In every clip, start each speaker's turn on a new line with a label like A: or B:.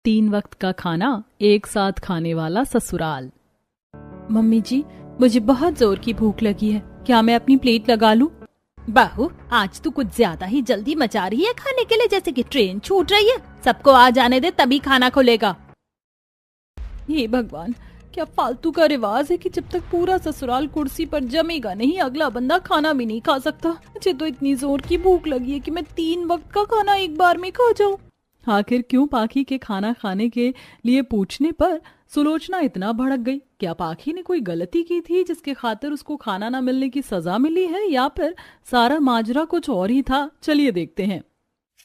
A: 3 वक्त का खाना एक साथ खाने वाला ससुराल। मम्मी जी, मुझे बहुत जोर की भूख लगी है, क्या मैं अपनी प्लेट लगा लूं?
B: बहू, आज तू कुछ ज्यादा ही जल्दी मचा रही है खाने के लिए, जैसे कि ट्रेन छूट रही है। सबको आ जाने दे तभी खाना खुलेगा।
A: हे भगवान, क्या फालतू का रिवाज है कि जब तक पूरा ससुराल कुर्सी पर जमेगा नहीं अगला बंदा खाना भी नहीं खा सकता। मुझे तो इतनी जोर की भूख लगी है कि मैं 3 वक्त का खाना एक बार में खा जाऊं। आखिर क्यों पाखी के खाना खाने के लिए पूछने पर सुलोचना इतना भड़क गई? क्या पाखी ने कोई गलती की थी जिसके खातिर उसको खाना न मिलने की सजा मिली है, या फिर सारा माजरा कुछ और ही था? चलिए देखते हैं।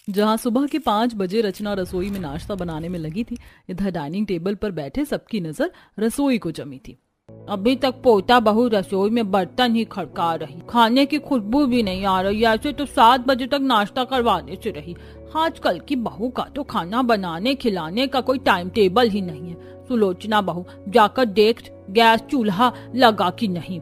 A: जहां सुबह के 5 बजे रचना रसोई में नाश्ता बनाने में लगी थी, इधर डाइनिंग टेबल पर बैठे सबकी नजर रसोई को जमी थी।
B: अभी तक पोता बहू रसोई में बर्तन ही खड़का रही, खाने की खुशबू भी नहीं आ रही। ऐसे तो 7 बजे तक नाश्ता करवाने से रही। आजकल की बहू का तो खाना बनाने खिलाने का कोई टाइम टेबल ही नहीं है। सुलोचना बहू, जाकर देख गैस चूल्हा लगा कि नहीं।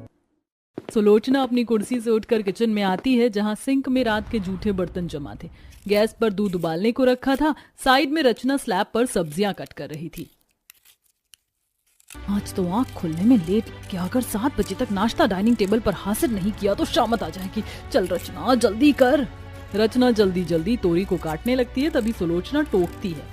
A: सुलोचना अपनी कुर्सी से उठकर किचन में आती है, जहां सिंक में रात के जूठे बर्तन जमा थे। गैस पर दूध उबालने को रखा था। साइड में रचना स्लैब पर सब्जियां कट कर रही थी। आज तो आँख खुलने में लेट कि अगर 7 बजे तक नाश्ता डाइनिंग टेबल पर हासिल नहीं किया तो शामत आ जाएगी। चल रचना जल्दी कर। रचना जल्दी जल्दी तोरी को काटने लगती है, तभी सुलोचना टोकती है।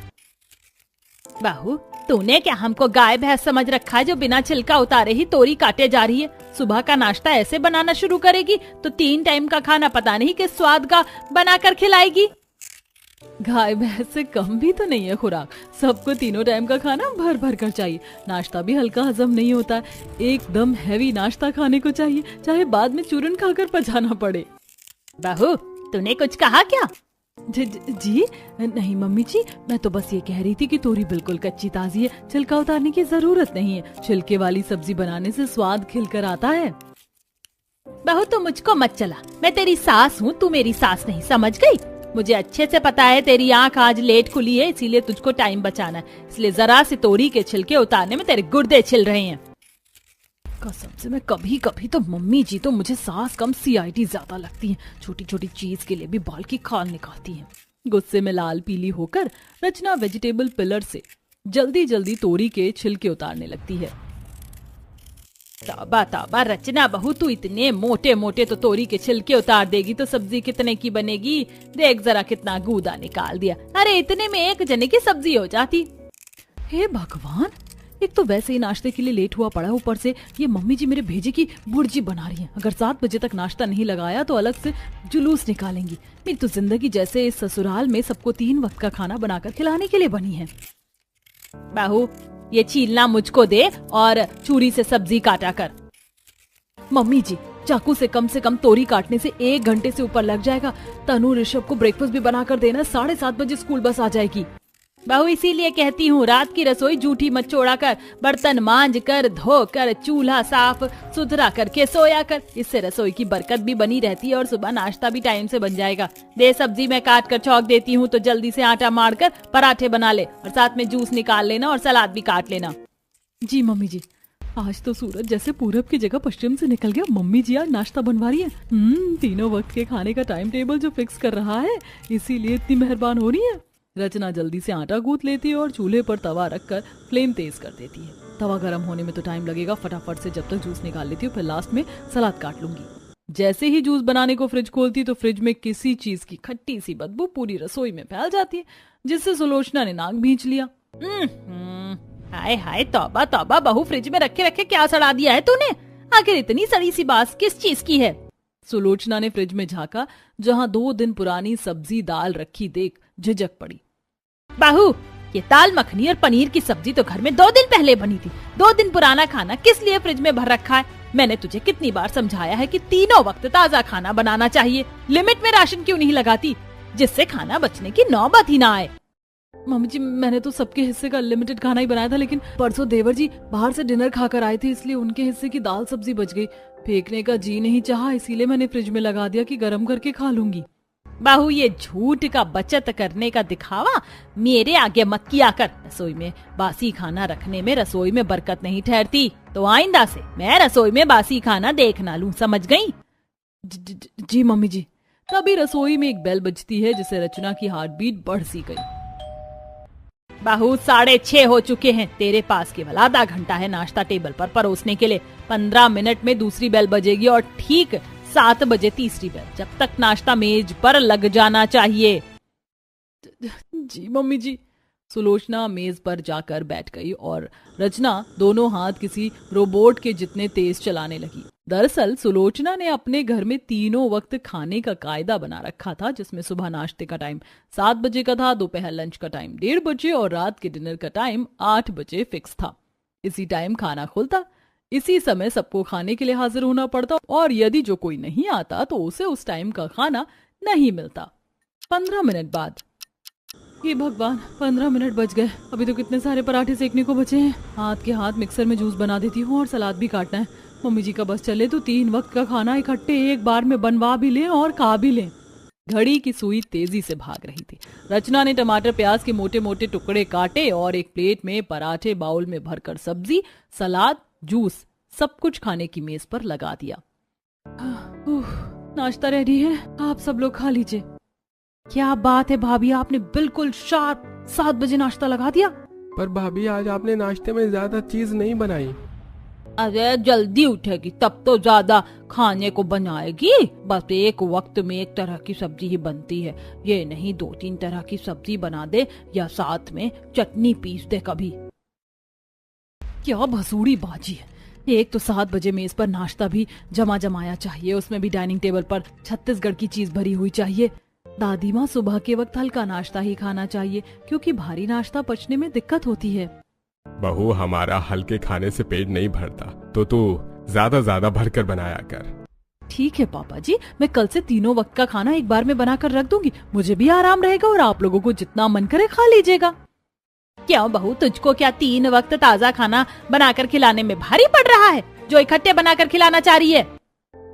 B: बहू, तूने क्या हमको गाय भैंस समझ रखा है जो बिना छिलका उतारे ही तोरी काटे जा रही है? सुबह का नाश्ता ऐसे बनाना शुरू करेगी तो 3 टाइम का खाना पता नहीं किस स्वाद का बनाकर खिलाएगी।
A: गाय भैंस से कम भी तो नहीं है खुराक। सबको तीनों टाइम का खाना भर भर कर चाहिए। नाश्ता भी हल्का हजम नहीं होता, एकदम हैवी नाश्ता खाने को चाहिए, चाहे बाद में चूरन खाकर पचाना पड़े।
B: बहू, तूने कुछ कहा क्या?
A: जी नहीं मम्मी जी, मैं तो बस ये कह रही थी कि तोरी बिल्कुल कच्ची ताजी है, छिलका उतारने की जरूरत नहीं है। छिलके वाली सब्जी बनाने से स्वाद खिलकर आता है।
B: बहू, तो मुझको मत चला, मैं तेरी सास हूँ, तू मेरी सास नहीं, समझ गई? मुझे अच्छे से पता है तेरी आंख आज लेट खुली है, इसीलिए तुझको टाइम बचाना है। इसलिए जरा से तोरी के छिलके उतारने में तेरे गुर्दे छिल रहे हैं।
A: कसम से मैं कभी कभी तो मम्मी जी तो मुझे सास कम सीआईडी ज्यादा लगती है। छोटी छोटी चीज के लिए भी बाल की खाल निकालती है। गुस्से में लाल पीली होकर रचना वेजिटेबल पिलर से जल्दी जल्दी तोरी के छिलके उतारने लगती है।
B: तौबा तौबा रचना बहू, तू इतने मोटे मोटे तो तोरी के छिलके उतार देगी तो सब्जी कितने की बनेगी? देख जरा कितना गूदा निकाल दिया। अरे इतने में एक जने की सब्जी हो जाती।
A: हे भगवान, एक तो वैसे ही नाश्ते के लिए लेट हुआ पड़ा, ऊपर से ये मम्मी जी मेरे भेजे की बुर्जी बना रही हैं। अगर 7 बजे तक नाश्ता नहीं लगाया तो अलग से जुलूस निकालेंगी। मेरी तो जिंदगी जैसे इस ससुराल में सबको 3 वक्त का खाना बनाकर खिलाने के लिए बनी है।
B: बहू, ये छीलना मुझको दे और छुरी से सब्जी काटा कर।
A: मम्मी जी, चाकू से कम तोरी काटने से 1 घंटे से ऊपर लग जाएगा। तनु ऋषभ को ब्रेकफास्ट भी बनाकर देना, 7:30 बजे स्कूल बस आ जाएगी।
B: बहू, इसीलिए कहती हूँ रात की रसोई जूठी मत छोड़ा कर। बर्तन मांज कर, धो कर, चूल्हा साफ सुथरा करके सोया कर। इससे रसोई की बरकत भी बनी रहती है और सुबह नाश्ता भी टाइम से बन जाएगा। दे सब्जी मैं काट कर छौंक देती हूँ तो जल्दी से आटा मार कर पराठे बना ले और साथ में जूस निकाल लेना और सलाद भी काट लेना।
A: जी मम्मी जी। आज तो सूरज जैसे पूरब की जगह पश्चिम से निकल गया। मम्मी जी आज नाश्ता बनवा रही है। तीनों वक्त के खाने का टाइम टेबल जो फिक्स कर रहा है, इसीलिए इतनी मेहरबान हो रही है। रचना जल्दी से आटा गूंथ लेती है और चूल्हे पर तवा रखकर फ्लेम तेज कर देती है। तवा गर्म होने में तो टाइम लगेगा, फटाफट से जब तक जूस निकाल लेती हूँ, फिर लास्ट में सलाद काट लूंगी। जैसे ही जूस बनाने को फ्रिज खोलती तो फ्रिज में किसी चीज की खट्टी सी बदबू पूरी रसोई में फैल जाती है, जिससे सुलोचना ने नाक भींच लिया।
B: हाय हाय, तौबा तौबा बहू, फ्रिज में रखे रखे क्या सड़ा दिया है तूने? आखिर इतनी सड़ी सी बात किस चीज की है?
A: सुलोचना ने फ्रिज में झांका, जहां 2 दिन पुरानी सब्जी दाल रखी देख झिझक पड़ी।
B: बहू, ये दाल मखनी और पनीर की सब्जी तो घर में 2 दिन पहले बनी थी। 2 दिन पुराना खाना किस लिए फ्रिज में भर रखा है? मैंने तुझे कितनी बार समझाया है कि तीनों वक्त ताजा खाना बनाना चाहिए। लिमिट में राशन क्यों नहीं लगाती, जिससे खाना बचने की नौबत ही ना आए?
A: मम्मी जी, मैंने तो सबके हिस्से का लिमिटेड खाना ही बनाया था, लेकिन परसों देवर जी बाहर से डिनर खाकर आए थे, इसलिए उनके हिस्से की दाल सब्जी बच गई। फेंकने का जी नहीं चाहा, इसीलिए मैंने फ्रिज में लगा दिया कि गर्म करके खा लूंगी।
B: बहू, ये झूठ का बचत करने का दिखावा मेरे आगे मत किया कर। रसोई में बासी खाना रखने में रसोई में बरकत नहीं ठहरती, तो आइंदा से मैं रसोई में बासी खाना देख ना लूं, समझ गई?
A: जी मम्मी जी। तभी रसोई में एक बेल बजती है, जिससे रचना की हार्ट बीट बढ़ सी गई।
B: बहू 6:30 हो चुके हैं, तेरे पास केवल आधा घंटा है नाश्ता टेबल पर परोसने के लिए। 15 मिनट में दूसरी बेल बजेगी और ठीक 7 बजे तीसरी बेल। जब तक नाश्ता मेज पर लग जाना चाहिए।
A: जी मम्मी जी। सुलोचना मेज पर जाकर बैठ गई और रचना दोनों हाथ किसी रोबोट के जितने तेज चलाने लगी। दरअसल सुलोचना ने अपने घर में तीनों वक्त खाने का कायदा बना रखा था, जिसमें सुबह नाश्ते का टाइम 7 बजे का था, दोपहर लंच का टाइम 1:30 बजे और रात के डिनर का टाइम 8 बजे फिक्स था। इसी टाइम खाना खुलता, इसी समय सबको खाने के लिए हाजिर होना पड़ता और यदि जो कोई नहीं आता तो उसे उस टाइम का खाना नहीं मिलता। 15 मिनट बाद, हे भगवान 15 मिनट बच गए, अभी तो कितने सारे पराठे सेकने को बचे हैं। हाथ के हाथ मिक्सर में जूस बना देती हूँ और सलाद भी काटना है। मम्मी जी का बस चले तो 3 वक्त का खाना इकट्ठे एक बार में बनवा भी लें और खा भी लें। घड़ी की सुई तेजी से भाग रही थी। रचना ने टमाटर प्याज के मोटे मोटे टुकड़े काटे और एक प्लेट में पराठे बाउल में भरकर सब्जी, सलाद, जूस सब कुछ खाने की मेज पर लगा दिया। नाश्ता रेडी है, आप सब लोग खा लीजिए। क्या बात है भाभी, आपने बिल्कुल शार्प 7 बजे नाश्ता लगा दिया।
C: पर भाभी आज आपने नाश्ते में ज्यादा चीज नहीं बनाई।
B: अरे जल्दी उठेगी तब तो ज्यादा खाने को बनाएगी। बस एक वक्त में एक तरह की सब्जी ही बनती है, ये नहीं 2-3 तरह की सब्जी बना दे या साथ में चटनी पीस दे कभी।
A: क्या भसूड़ी बाजी है। एक तो 7 बजे मेज पर नाश्ता भी जमा जमाया चाहिए, उसमें भी डाइनिंग टेबल पर छत्तीसगढ़ की चीज भरी हुई चाहिए। दादी माँ सुबह के वक्त हल्का नाश्ता ही खाना चाहिए क्योंकि भारी नाश्ता पचने में दिक्कत होती है।
C: बहू हमारा हल्के खाने से पेट नहीं भरता, तो तू ज्यादा भरकर बनाया कर।
A: ठीक है पापा जी, मैं कल से तीनों वक्त का खाना एक बार में बनाकर रख दूंगी, मुझे भी आराम रहेगा और आप लोगों को जितना मन करे खा लीजिएगा।
B: क्यों बहू, तुझको क्या 3 वक्त ताजा खाना बनाकर खिलाने में भारी पड़ रहा है जो इकट्ठे बनाकर खिलाना चाह रही है?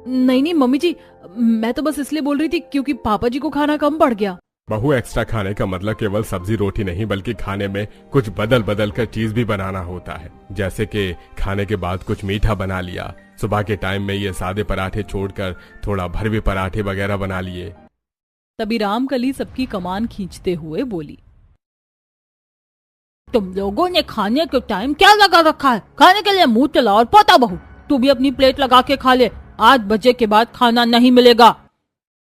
A: नहीं मम्मी जी, मैं तो बस इसलिए बोल रही थी क्योंकि पापा जी को खाना कम पड़ गया।
C: बहू एक्स्ट्रा खाने का मतलब केवल सब्जी रोटी नहीं बल्कि खाने में कुछ बदल कर चीज भी बनाना होता है। जैसे कि खाने के बाद कुछ मीठा बना लिया, सुबह के टाइम में ये सादे पराठे छोड़कर थोड़ा भरवे पराठे वगैरह बना लिए।
A: तभी रामकली सबकी कमान खींचते हुए बोली,
B: तुम लोगों ने खाने के टाइम क्या लगा रखा है? खाने के लिए मुंह चलाओ और पोता बहू तू भी अपनी प्लेट लगा के खा ले, 8 बजे के बाद खाना नहीं मिलेगा।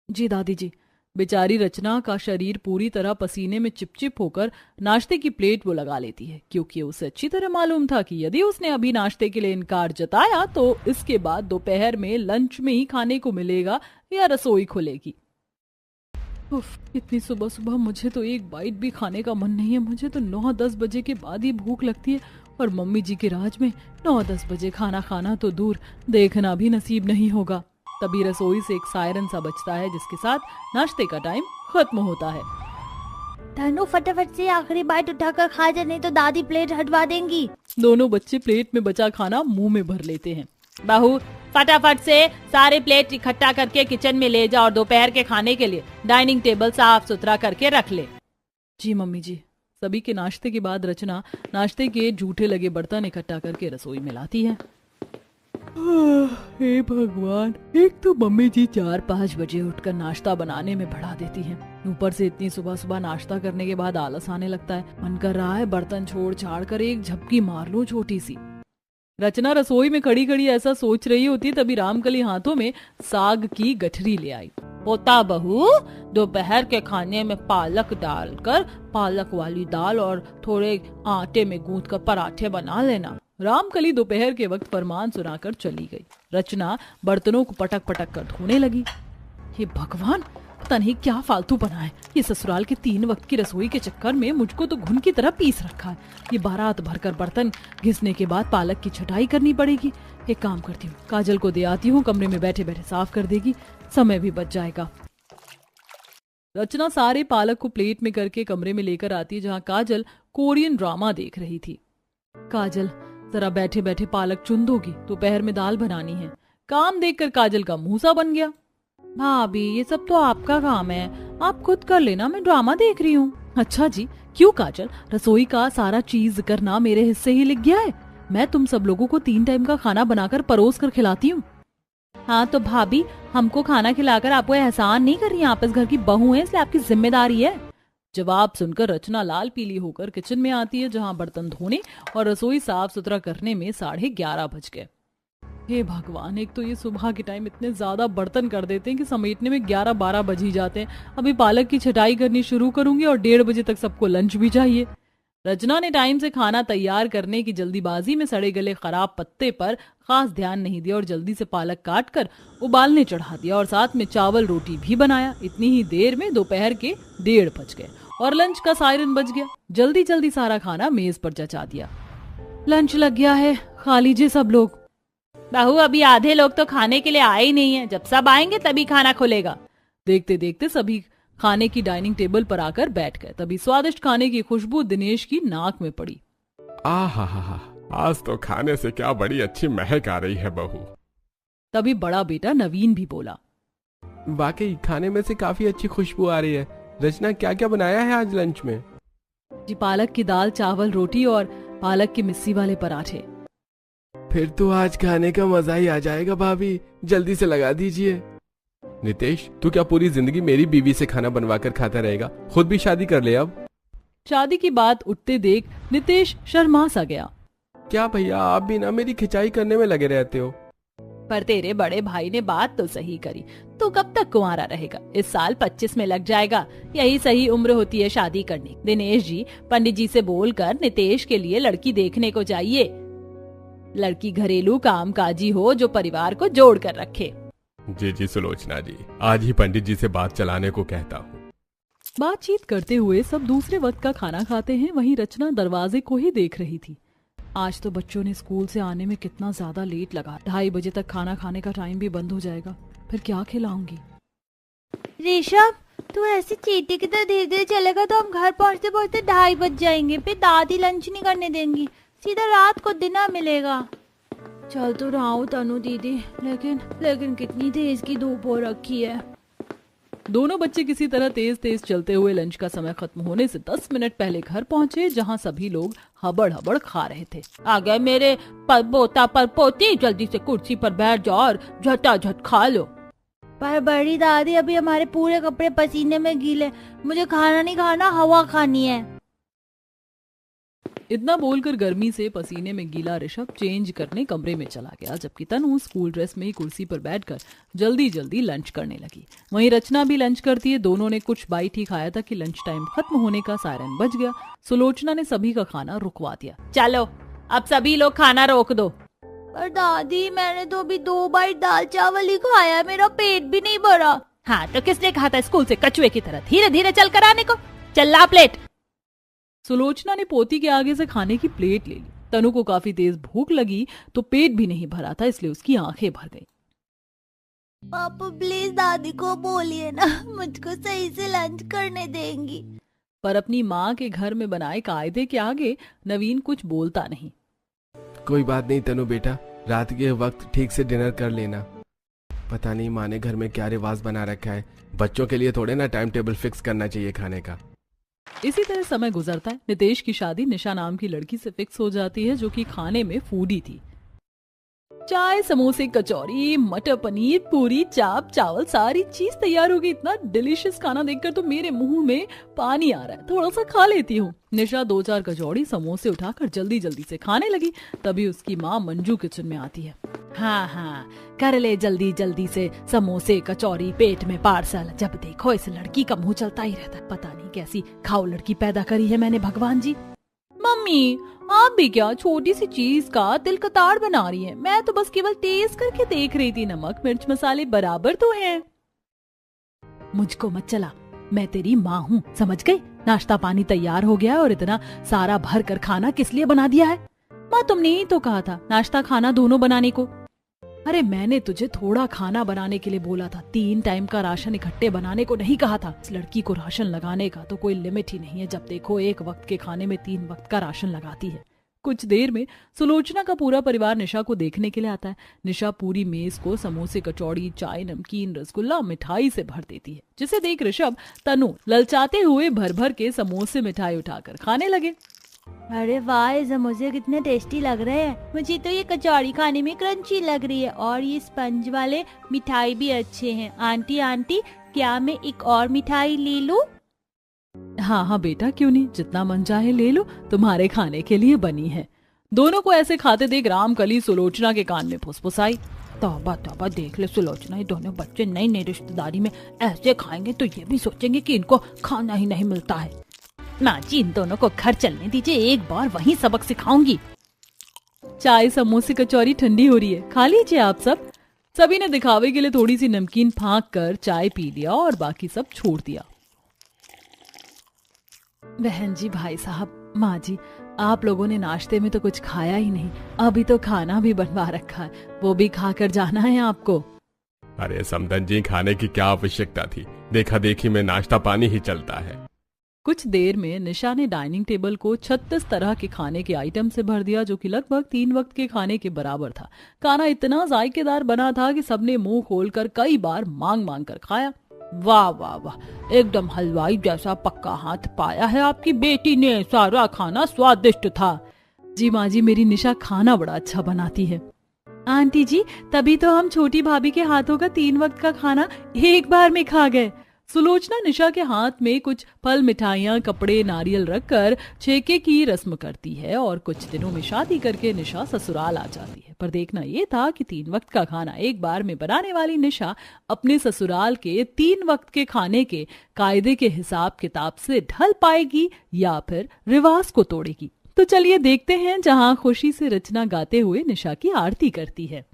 A: जी दादी जी। बेचारी रचना का शरीर पूरी तरह पसीने में चिपचिप होकर नाश्ते की प्लेट वो लगा लेती है, क्योंकि उसे अच्छी तरह मालूम था कि यदि उसने अभी नाश्ते के लिए इनकार जताया तो इसके बाद दोपहर में लंच में ही खाने को मिलेगा या रसोई खुलेगी। उफ, इतनी सुबह सुबह मुझे तो एक बाइट भी खाने का मन नहीं है। मुझे तो 9-10 बजे के बाद ही भूख लगती है और मम्मी जी के राज में 9-10 बजे खाना खाना तो दूर, देखना भी नसीब नहीं होगा। तभी रसोई से एक सायरन सा बजता है जिसके साथ नाश्ते का टाइम खत्म होता है।
D: तनु फटाफट से आखिरी बाइट उठाकर खा जा, नहीं तो दादी प्लेट हटवा देंगी।
A: दोनों बच्चे प्लेट में बचा खाना मुंह में भर लेते हैं।
B: बहू फटाफट से सारे प्लेट इकट्ठा करके किचन में ले जा और दोपहर के खाने के लिए डाइनिंग टेबल साफ सुथरा करके रख ले।
A: जी मम्मी जी। सभी के नाश्ते के बाद रचना नाश्ते के जूठे लगे बर्तन इकट्ठा करके रसोई में लाती है। हे भगवान, एक तो मम्मी जी 4-5 बजे उठकर नाश्ता बनाने में बढ़ा देती हैं। ऊपर से इतनी सुबह सुबह नाश्ता करने के बाद आलस आने लगता है। मन कर रहा है बर्तन छोड़ छाड़ कर एक झपकी मार लूं छोटी सी। रचना रसोई में खड़ी खड़ी ऐसा सोच रही होती, तभी रामकली हाथों में साग की गठरी ले आई।
B: पोता बहू दोपहर के खाने में पालक डालकर पालक वाली दाल और थोड़े आटे में गूंथ कर पराठे बना लेना।
A: रामकली दोपहर के वक्त फरमान सुनाकर चली गई। रचना बर्तनों को पटक पटक कर धोने लगी। हे भगवान, पता नहीं क्या फालतू बना है ये ससुराल के 3 वक्त की रसोई के चक्कर में मुझको तो घुन की तरह पीस रखा है। ये बारात भरकर बर्तन घिसने के बाद पालक की छटाई करनी पड़ेगी। एक काम करती हूँ, काजल को दे आती हूँ, कमरे में बैठे बैठे साफ कर देगी, समय भी बच जाएगा। रचना सारे पालक को प्लेट में करके कमरे में लेकर आती है जहाँ काजल कोरियन ड्रामा देख रही थी। काजल, जरा बैठे बैठे पालक चुन दोगी, दोपहर में दाल बनानी है। काम देखकर काजल का मुंह सा बन गया। भाभी ये सब तो आपका काम है, आप खुद कर लेना, मैं ड्रामा देख रही हूँ। अच्छा जी, क्यों काजल, रसोई का सारा चीज करना मेरे हिस्से ही लिख गया है। मैं तुम सब लोगों को 3 टाइम का खाना बनाकर परोस कर खिलाती हूँ। हाँ तो भाभी, हमको खाना खिलाकर आपको एहसान नहीं कर रही, आप इस घर की बहू है इसलिए आपकी जिम्मेदारी है।
B: जवाब सुनकर रचना लाल पीली होकर किचन में आती है, जहां बर्तन धोने और रसोई साफ सुथरा करने में 11:30 बज गए। हे भगवान, एक तो ये सुबह के टाइम इतने ज्यादा बर्तन कर देते हैं कि समेटने में 11-12 बज ही जाते हैं। अभी पालक की छटाई करनी शुरू करूंगी और 1:30 बजे तक सबको लंच भी चाहिए। रचना ने टाइम से खाना तैयार करने की जल्दीबाजी में सड़े गले खराब पत्ते पर खास ध्यान नहीं दिया और जल्दी से पालक काट कर उबालने चढ़ा दिया और साथ में चावल रोटी भी बनाया। इतनी ही देर में दोपहर के 1:30 बज गए और लंच का सायरन बज गया। जल्दी जल्दी सारा खाना मेज पर जचा दिया। लंच लग गया है, खा लीजिए सब लोग।
A: बहू, अभी आधे लोग तो खाने के लिए आए ही नहीं है, जब सब आएंगे तभी खाना खुलेगा।
B: देखते देखते सभी खाने की डाइनिंग टेबल पर आकर बैठ गए। तभी स्वादिष्ट खाने की खुशबू दिनेश की नाक में पड़ी।
C: आहा, आज तो खाने से क्या बड़ी अच्छी महक आ रही है बहू।
B: तभी बड़ा बेटा नवीन भी बोला,
E: वाकई खाने में से काफी अच्छी खुशबू आ रही है। रचना, क्या क्या बनाया है आज लंच में?
B: जी, पालक की दाल, चावल, रोटी और पालक की मिस्सी वाले पराठे।
E: फिर तो आज खाने का मजा ही आ जाएगा भाभी, जल्दी से लगा दीजिए। नितेश, तू क्या पूरी जिंदगी मेरी बीवी से खाना बनवा कर खाता रहेगा? खुद भी शादी कर ले अब।
B: शादी की बात उठते देख नितेश शर्मा सा गया।
E: क्या भैया, आप भी ना मेरी खिंचाई करने में लगे रहते हो।
A: पर तेरे बड़े भाई ने बात तो सही करी, तू कब तक कुंवारा रहेगा? इस साल 25 में लग जाएगा, यही सही उम्र होती है शादी करने। दिनेश जी, पंडित जी से बोलकर नितेश के लिए लड़की देखने को चाहिए। लड़की घरेलू कामकाजी हो, जो परिवार को जोड़ कर रखे।
C: जी सुलोचना जी, आज ही पंडित जी से बात चलाने को कहता हूँ।
B: बातचीत करते हुए सब दूसरे वक्त का खाना खाते हैं। वहीं रचना दरवाजे को ही देख रही थी। आज तो बच्चों ने स्कूल से आने में कितना ज्यादा लेट लगा। 2:30 बजे तक खाना खाने का टाइम भी बंद हो जाएगा। फिर क्या खिलाऊंगी?
D: ऋषभ, तू ऐसे चींटी की तरह धीरे धीरे चलेगा तो हम घर पहुँचते पहुँचते 2:30 बज जाएंगे। फिर दादी लंच नहीं करने देंगी, सीधा रात को डिनर मिलेगा। चल तो रहा हूँ तनु दीदी, लेकिन कितनी तेज की धूप हो रखी है।
B: दोनों बच्चे किसी तरह तेज तेज चलते हुए लंच का समय खत्म होने से 10 मिनट पहले घर पहुंचे, जहां सभी लोग हबड़ खा रहे थे।
A: आ गए मेरे पोता पर पोती, जल्दी से कुर्सी पर बैठ जाओ और झटाझट खा लो।
D: पर बड़ी दादी, अभी हमारे पूरे कपड़े पसीने में गीले, मुझे खाना नहीं खाना, हवा खानी है।
B: इतना बोलकर गर्मी से पसीने में गीला ऋषभ चेंज करने कमरे में चला गया, जबकि तनु स्कूल ड्रेस में ही कुर्सी पर बैठकर जल्दी जल्दी लंच करने लगी। वहीं रचना भी लंच करती है। दोनों ने कुछ बाइट ही खाया था कि लंच टाइम खत्म होने का सायरन बज गया। सुलोचना ने सभी का खाना रुकवा दिया।
A: चलो, अब सभी लोग खाना रोक दो।
D: पर दादी, मैंने तो अभी 2 बाइट दाल चावल ही खाया, मेरा पेट भी नहीं भरा।
A: हाँ तो किसने कहा था स्कूल से कछुए की तरह धीरे धीरे चल कर आने को? चल ला प्लेट।
B: सुलोचना ने पोती के आगे से खाने की प्लेट ले ली। तनु को काफी तेज भूख लगी तो पेट भी नहीं भरा था, इसलिए उसकी आंखें भर गई।
D: पापा प्लीज दादी को बोलिए ना, मुझको सही से लंच करने देंगी।
B: पर अपनी माँ के घर में बनाए कायदे के आगे नवीन कुछ बोलता नहीं।
E: कोई बात नहीं तनु बेटा, रात के वक्त ठीक से डिनर कर लेना। पता नहीं माँ ने घर में क्या रिवाज बना रखा है, बच्चों के लिए थोड़े ना टाइम टेबल फिक्स करना चाहिए खाने का।
B: इसी तरह समय गुजरता है। नितेश की शादी निशा नाम की लड़की से फिक्स हो जाती है, जो कि खाने में फूडी थी। चाय, समोसे, कचौरी, मटर पनीर, पूरी, चाप, चावल, सारी चीज तैयार हो गई। इतना डिलीशियस खाना देखकर तो मेरे मुंह में पानी आ रहा है। थोड़ा सा खा लेती हूँ। निशा 2-4 कचौड़ी समोसे उठाकर जल्दी जल्दी से खाने लगी। तभी उसकी माँ मंजू किचन में आती है।
A: हाँ, कर ले जल्दी जल्दी से समोसे कचौरी, पेट में पार्सल। जब देखो इस लड़की का मुंह चलता ही रहता है। पता नहीं कैसी खाओ लड़की पैदा करी है मैंने भगवान जी।
B: मम्मी, आप भी क्या छोटी सी चीज का तिल कताड़ बना रही हैं? मैं तो बस केवल टेस्ट करके देख रही थी, नमक मिर्च मसाले बराबर तो हैं।
A: मुझको मत चला, मैं तेरी माँ हूँ, समझ गई? नाश्ता पानी तैयार हो गया और इतना सारा भर कर खाना किस लिए बना दिया है?
B: माँ, तुमने ही तो कहा था नाश्ता खाना दोनों बनाने को। अरे मैंने तुझे थोड़ा खाना बनाने के लिए बोला था, 3 टाइम का राशन इकट्ठे बनाने को नहीं कहा था। इस लड़की को राशन लगाने का तो कोई लिमिट ही नहीं है। जब देखो एक वक्त के खाने में 3 वक्त का राशन लगाती है। कुछ देर में सुलोचना का पूरा परिवार निशा को देखने के लिए आता है। निशा पूरी मेज को समोसे, कचौड़ी, चाय, नमकीन, रसगुल्ला, मिठाई से भर देती है, जिसे देख ऋषभ, तनु ललचाते हुए भर भर के समोसे, मिठाई उठाकर खाने लगे।
D: अरे वाह, ये समोसे कितने टेस्टी लग रहे हैं। मुझे तो ये कचौड़ी खाने में क्रंची लग रही है और ये स्पंज वाले मिठाई भी अच्छे हैं। आंटी, क्या मैं एक और मिठाई ले लूं?
B: हाँ हाँ बेटा, क्यों नहीं, जितना मन चाहे ले लो, तुम्हारे खाने के लिए बनी है। दोनों को ऐसे खाते देख रामकली सुलोचना के कान में फुसफुसाई।
D: तौबा तौबा, देख ले सुलोचना, ये दोनों बच्चे नई नई रिश्तेदारी में ऐसे खाएंगे तो ये भी सोचेंगे कि इनको खाना ही नहीं मिलता है।
B: माँ जी, इन दोनों को घर चलने दीजिए, एक बार वहीं सबक सिखाऊंगी। चाय, समोसे, कचौरी ठंडी हो रही है, खा लीजिए आप सब। सभी ने दिखावे के लिए थोड़ी सी नमकीन फाँक कर चाय पी लिया और बाकी सब छोड़ दिया। बहन जी, भाई साहब, माँ जी, आप लोगों ने नाश्ते में तो कुछ खाया ही नहीं, अभी तो खाना भी बनवा रखा है, वो भी खाकर जाना है आपको।
C: अरे समदन जी, खाने की क्या आवश्यकता थी, देखा देखी में नाश्ता पानी ही चलता है।
B: कुछ देर में निशा ने डाइनिंग टेबल को 36 तरह के खाने के आइटम से भर दिया, जो कि लगभग 3 वक्त के खाने के बराबर था। खाना इतना जायकेदार बना था कि सबने मुंह खोलकर कई बार मांग मांग कर खाया।
D: वाह वाह वाह, एकदम हलवाई जैसा पक्का हाथ पाया है आपकी बेटी ने, सारा खाना स्वादिष्ट था।
B: जी माँ जी, मेरी निशा खाना बड़ा अच्छा बनाती है। आंटी जी, तभी तो हम छोटी भाभी के हाथों का 3 वक्त का खाना एक बार में खा गए। सुलोचना निशा के हाथ में कुछ फल, मिठाइयाँ, कपड़े, नारियल रखकर छेके की रस्म करती है और कुछ दिनों में शादी करके निशा ससुराल आ जाती है। पर देखना ये था कि 3 वक्त का खाना एक बार में बनाने वाली निशा अपने ससुराल के 3 वक्त के खाने के कायदे के हिसाब किताब से ढल पाएगी या फिर रिवाज को तोड़ेगी। तो चलिए देखते हैं, जहाँ खुशी से रचना गाते हुए निशा की आरती करती है।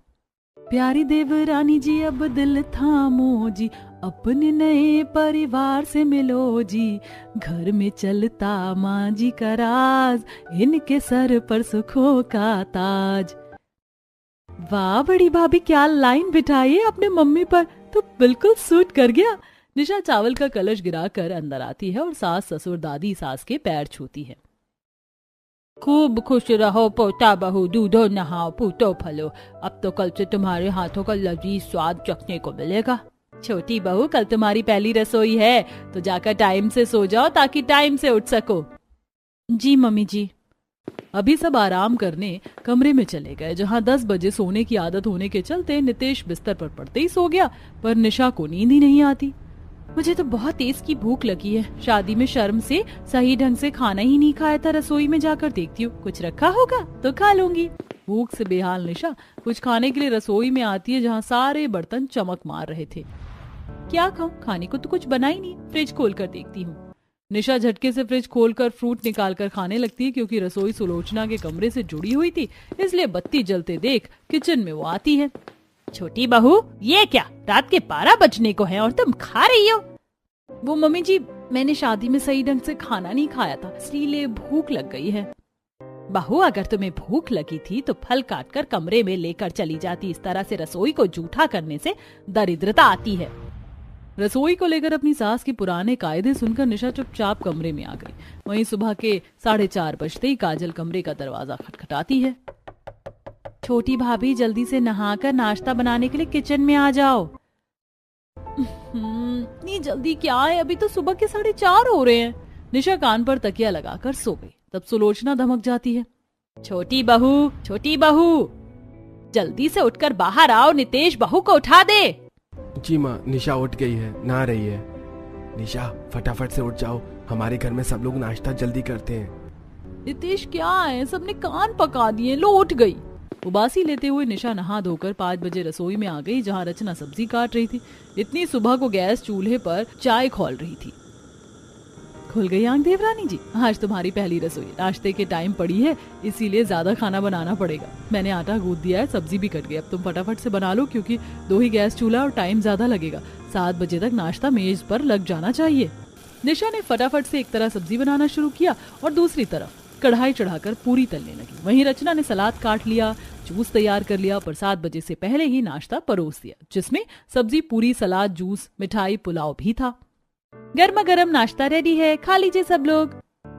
B: प्यारी देवरानी जी, अब दिल थामो जी, अपने नए परिवार से मिलो जी, घर में चलता माँ जी का राज, इनके सर पर सुखों का ताज। वाह बड़ी भाभी, क्या लाइन बिठाई है अपने मम्मी पर, तो बिल्कुल सूट कर गया। निशा चावल का कलश गिराकर अंदर आती है और सास, ससुर, दादी, सास के पैर छूती है।
D: खूब खुश रहो पोता बहू, दूधो नहाओ पूतो फलो, अब तो कल से तुम्हारे हाथों का लजीज स्वाद चखने को मिलेगा।
B: छोटी बहू, कल तुम्हारी पहली रसोई है, तो जाकर टाइम से सो जाओ ताकि टाइम से उठ सको।
D: जी मम्मी जी।
B: अभी सब आराम करने कमरे में चले गए, जहां 10 बजे सोने की आदत होने के चलते नितेश बिस्तर पर पड़ते ही सो गया, पर निशा को नींद ही नहीं आती।
D: मुझे तो बहुत तेज की भूख लगी है, शादी में शर्म से सही ढंग से खाना ही नहीं खाया था, रसोई में जाकर देखती हूँ कुछ रखा होगा तो खा लूंगी।
B: भूख से बेहाल निशा कुछ खाने के लिए रसोई में आती है, जहाँ सारे बर्तन चमक मार रहे थे।
D: क्या खाऊं, खाने को तो कुछ बना ही नहीं, फ्रिज खोल कर देखती हूँ।
B: निशा झटके से फ्रिज खोलकर फ्रूट निकालकर खाने लगती है, क्योंकि रसोई सुलोचना के कमरे से जुड़ी हुई थी, इसलिए बत्ती जलते देख किचन में वो आती है।
D: छोटी बहू, ये क्या, रात के 12 बजने को है और तुम खा रही हो?
B: वो मम्मी जी, मैंने शादी में सही ढंग से खाना नहीं खाया था, इसलिए भूख लग गई है।
D: बहू, अगर तुम्हें भूख लगी थी तो फल काटकर कमरे में लेकर चली जाती, इस तरह से रसोई को जूठा करने से दरिद्रता आती है।
B: रसोई को लेकर अपनी सास के पुराने कायदे सुनकर निशा चुपचाप कमरे में आ गई। वहीं सुबह के 4:30 बजते ही काजल कमरे का दरवाजा खटखटाती है।
D: छोटी भाभी, जल्दी से नहाकर नाश्ता बनाने के लिए किचन में आ जाओ।
B: इतनी जल्दी क्या है, अभी तो सुबह के 4:30 हो रहे हैं। निशा कान पर तकिया लगाकर सो गई। तब सुलोचना धमक जाती है।
D: छोटी बहू, छोटी बहू, जल्दी से उठकर बाहर आओ, नितेश बहू को उठा दे।
E: जी माँ, निशा उठ गई है, नहा रही है। निशा, फटाफट से उठ जाओ, हमारे घर में सब लोग नाश्ता जल्दी करते हैं।
B: नितेश, क्या है, सबने कान पका दिए, लो उठ गई। उबासी लेते हुए निशा नहा धोकर 5 बजे रसोई में आ गई, जहाँ रचना सब्जी काट रही थी। इतनी सुबह को गैस चूल्हे पर चाय खौल रही थी। खुल गई आंख देवरानी जी, आज तुम्हारी पहली रसोई, नाश्ते के टाइम पड़ी है, इसीलिए ज्यादा खाना बनाना पड़ेगा। मैंने आटा गूंथ दिया है, सब्जी भी कट गई, अब तुम फटाफट से बना लो, क्योंकि 2 ही गैस चूल्हा और टाइम ज्यादा लगेगा। 7 बजे तक नाश्ता मेज पर लग जाना चाहिए। निशा ने फटाफट से एक तरह सब्जी बनाना शुरू किया और दूसरी तरफ कढ़ाई चढ़ाकर पूरी तलने लगी। वहीं रचना ने सलाद काट लिया, जूस तैयार कर लिया, पर 7 बजे से पहले ही नाश्ता परोस दिया, जिसमें सब्जी, पूरी, सलाद, जूस, मिठाई, पुलाव भी था।
D: गर्मा गर्म नाश्ता रेडी है, खा लीजिए सब लोग।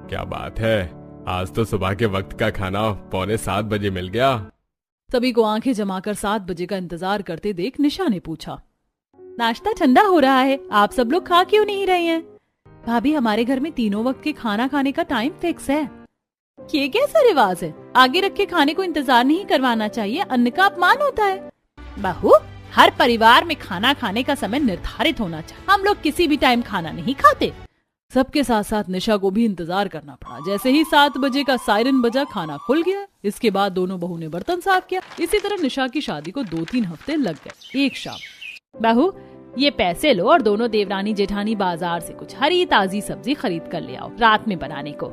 C: क्या बात है, आज तो सुबह के वक्त का खाना 6:45 बजे मिल गया।
B: सभी को आंखें जमाकर 7 बजे का इंतजार करते देख निशा ने पूछा,
D: नाश्ता ठंडा हो रहा है, आप सब लोग खा क्यों नहीं रहे हैं? भाभी, हमारे घर में तीनों वक्त के खाना खाने का टाइम फिक्स है। ये कैसा रिवाज है, आगे रख के खाने को इंतजार नहीं करवाना चाहिए, अन्न का अपमान होता है। बहू, हर परिवार में खाना खाने का समय निर्धारित होना चाहिए, हम लोग किसी भी टाइम खाना नहीं खाते।
B: सबके साथ साथ निशा को भी इंतजार करना पड़ा। जैसे ही 7 बजे का सायरन बजा, खाना खुल गया। इसके बाद दोनों बहू ने बर्तन साफ किया। इसी तरह निशा की शादी को 2-3 हफ्ते लग गए। एक शाम,
D: बहू ये पैसे लो और दोनों देवरानी जेठानी बाजार से कुछ हरी ताजी सब्जी खरीद कर ले आओ रात में बनाने को।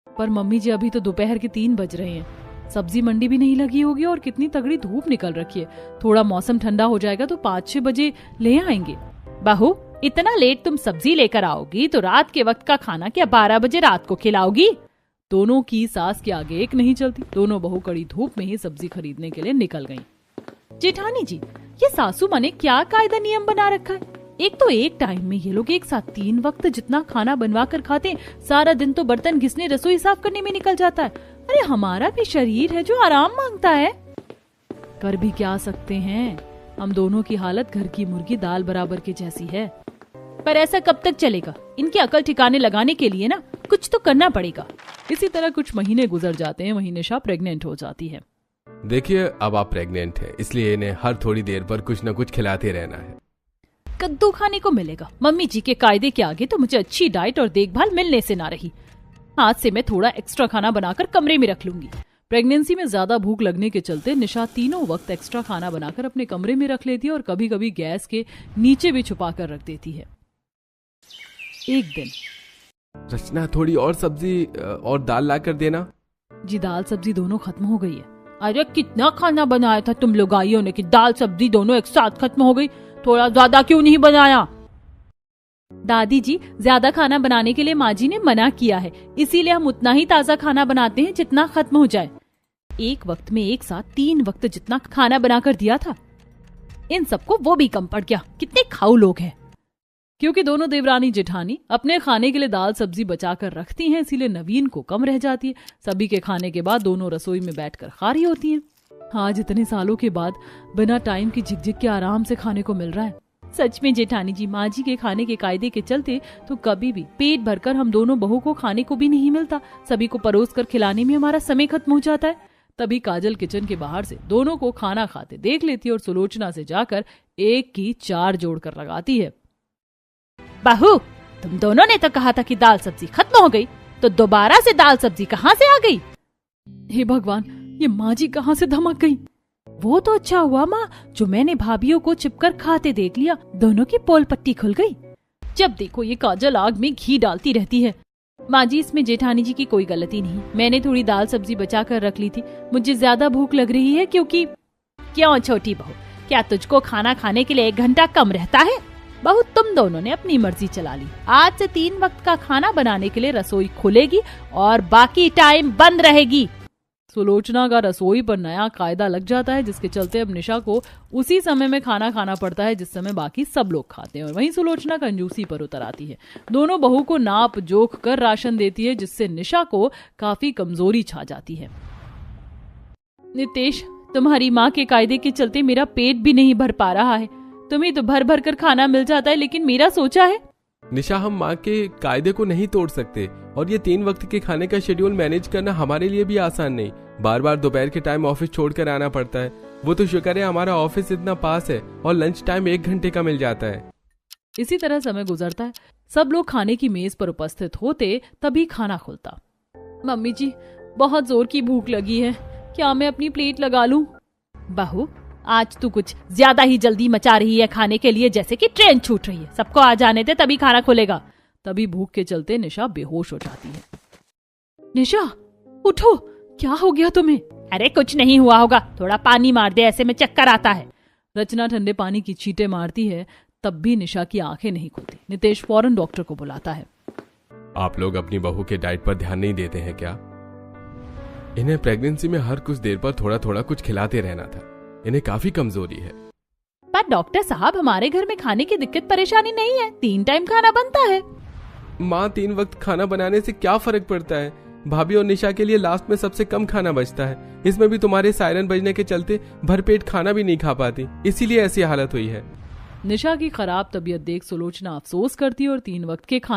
B: पर मम्मी जी अभी तो दोपहर के 3 बज रहे हैं, सब्जी मंडी भी नहीं लगी होगी और कितनी तगड़ी धूप निकल रखी है। थोड़ा मौसम ठंडा हो जाएगा तो 5-6 बजे ले आएंगे।
D: बहू इतना लेट तुम सब्जी लेकर आओगी तो रात के वक्त का खाना क्या 12 बजे रात को खिलाओगी?
B: दोनों की सास के आगे एक नहीं चलती। दोनों बहू कड़ी धूप में ही सब्जी खरीदने के लिए निकल गईं।
D: जेठानी जी, ये सासू माँ ने क्या कायदा नियम बना रखा है? एक तो एक टाइम में ये लोग एक साथ 3 वक्त जितना खाना बनवा कर खाते हैं। सारा दिन तो बर्तन घिसने रसोई साफ करने में निकल जाता है। अरे हमारा भी शरीर है जो आराम मांगता है।
B: कर भी क्या सकते हैं, हम दोनों की हालत घर की मुर्गी दाल बराबर के जैसी है।
D: पर ऐसा कब तक चलेगा? इनकी अकल ठिकाने लगाने के लिए ना कुछ तो करना पड़ेगा।
B: इसी तरह कुछ महीने गुजर जाते हैं। वहीं निशा प्रेग्नेंट हो जाती है।
E: देखिए, अब आप प्रेग्नेंट हैं, इसलिए इन्हें हर थोड़ी देर पर कुछ न कुछ खिलाते रहना है।
D: कद्दू खाने को मिलेगा। मम्मी जी के कायदे के आगे तो मुझे अच्छी डाइट और देखभाल मिलने से ना रही। आज से मैं थोड़ा एक्स्ट्रा खाना बनाकर कमरे में रख लूंगी।
B: प्रेगनेंसी में ज्यादा भूख लगने के चलते निशा तीनों वक्त एक्स्ट्रा खाना बनाकर अपने कमरे में रख लेती है और कभी कभी गैस के नीचे भी छुपा कर रख देती है। एक दिन,
E: रचना थोड़ी और सब्जी और दाल ला कर देना।
B: जी दाल सब्जी दोनों खत्म हो गई है।
D: अरे कितना खाना बनाया था तुम लोग आइयों ने कि दाल सब्जी दोनों एक साथ खत्म हो गई? थोड़ा ज्यादा क्यों नहीं बनाया?
B: दादी जी, ज्यादा खाना बनाने के लिए माँ जी ने मना किया है, इसीलिए हम उतना ही ताजा खाना बनाते हैं जितना खत्म हो जाए।
D: एक वक्त में एक साथ 3 वक्त जितना खाना बनाकर दिया था। इन सबको वो भी कम पड़ गया। कितने खाऊ लोग हैं।
B: क्योंकि दोनों देवरानी जेठानी अपने खाने के लिए दाल सब्जी बचा कर रखती हैं, इसीलिए नवीन को कम रह जाती है। सभी के खाने के बाद दोनों रसोई में बैठकर खा रही होती हैं। आज इतने सालों के बाद बिना टाइम की झिकझिक के आराम से खाने को मिल रहा है।
D: सच में जेठानी जी, माँ जी के खाने के कायदे के चलते तो कभी भी पेट भरकर हम दोनों बहू को खाने को भी नहीं मिलता। सभी को परोस कर खिलाने में हमारा समय खत्म हो जाता है।
B: तभी काजल किचन के बाहर से दोनों को खाना खाते देख लेती है और सुलोचना से जाकर 1 की 4 जोड़कर लगाती है।
D: बहू, तुम दोनों ने तो कहा था कि दाल सब्जी खत्म हो गई, तो दोबारा से दाल सब्जी कहाँ से आ गई?
B: हे भगवान, ये माँ जी कहाँ से धमक गई?
D: वो तो अच्छा हुआ माँ, जो मैंने भाभीियों को छिपकर खाते देख लिया। दोनों की पोल पट्टी खुल गई।
B: जब देखो ये काजल आग में घी डालती रहती है।
D: माँ जी, इसमें जेठानी जी की कोई गलती नहीं। मैंने थोड़ी दाल सब्जी बचा कर रख ली थी। मुझे ज्यादा भूख लग रही है क्योंकि... क्यों छोटी बहू, क्या तुझको खाना खाने के लिए 1 घंटा कम रहता है? बहू, तुम दोनों ने अपनी मर्जी चला ली। आज से 3 वक्त का खाना बनाने के लिए रसोई खुलेगी और बाकी टाइम बंद रहेगी।
B: सुलोचना का रसोई पर नया कायदा लग जाता है, जिसके चलते अब निशा को उसी समय में खाना खाना पड़ता है जिस समय बाकी सब लोग खाते हैं। और वहीं सुलोचना कंजूसी पर उतर आती है। दोनों बहू को नाप जोख कर राशन देती है, जिससे निशा को काफी कमजोरी छा जाती है।
D: नितेश, तुम्हारी माँ के कायदे के चलते मेरा पेट भी नहीं भर पा रहा है। तुम्हें तो भर भर कर खाना मिल जाता है, लेकिन मेरा सोचा है।
E: निशा, हम माँ के कायदे को नहीं तोड़ सकते और ये 3 वक्त के खाने का शेड्यूल मैनेज करना हमारे लिए भी आसान नहीं। बार बार दोपहर के टाइम ऑफिस छोड़कर आना पड़ता है। वो तो शुक्र है हमारा ऑफिस इतना पास है और लंच टाइम 1 घंटे का मिल जाता है।
B: इसी तरह समय गुजरता है। सब लोग खाने की मेज पर उपस्थित होते तभी खाना खुलता।
D: मम्मी जी, बहुत जोर की भूख लगी है, क्या मैं अपनी प्लेट लगा लूं? बहू, आज तू कुछ ज्यादा ही जल्दी मचा रही है खाने के लिए, जैसे कि ट्रेन छूट रही है। सबको आ जाने दे, तभी खाना खुलेगा।
B: तभी भूख के चलते निशा बेहोश हो जाती है।
D: निशा, उठो, क्या हो गया तुम्हें? अरे कुछ नहीं हुआ होगा, थोड़ा पानी मार दे, ऐसे में चक्कर आता है।
B: रचना ठंडे पानी की छींटे मारती है, तब भी निशा की आंखें नहीं खुलती। नितेश फौरन डॉक्टर को बुलाता है।
E: आप लोग अपनी बहू के डाइट पर ध्यान नहीं देते हैं क्या? इन्हें प्रेगनेंसी में हर कुछ देर पर थोड़ा थोड़ा कुछ खिलाते रहना था। इन्हें काफी कमजोरी है।
D: पर डॉक्टर साहब, हमारे घर में खाने की दिक्कत परेशानी नहीं है। 3 टाइम खाना बनता है।
E: माँ, 3 वक्त खाना बनाने से क्या फर्क पड़ता है? भाभी और निशा के लिए लास्ट में सबसे कम खाना बचता है। इसमें भी तुम्हारे सायरन बजने के चलते भरपेट खाना भी नहीं खा पाती, इसीलिए ऐसी हालत हुई है।
B: निशा की खराब तबीयत देख सुलोचना अफसोस करती है और 3 वक्त के खाने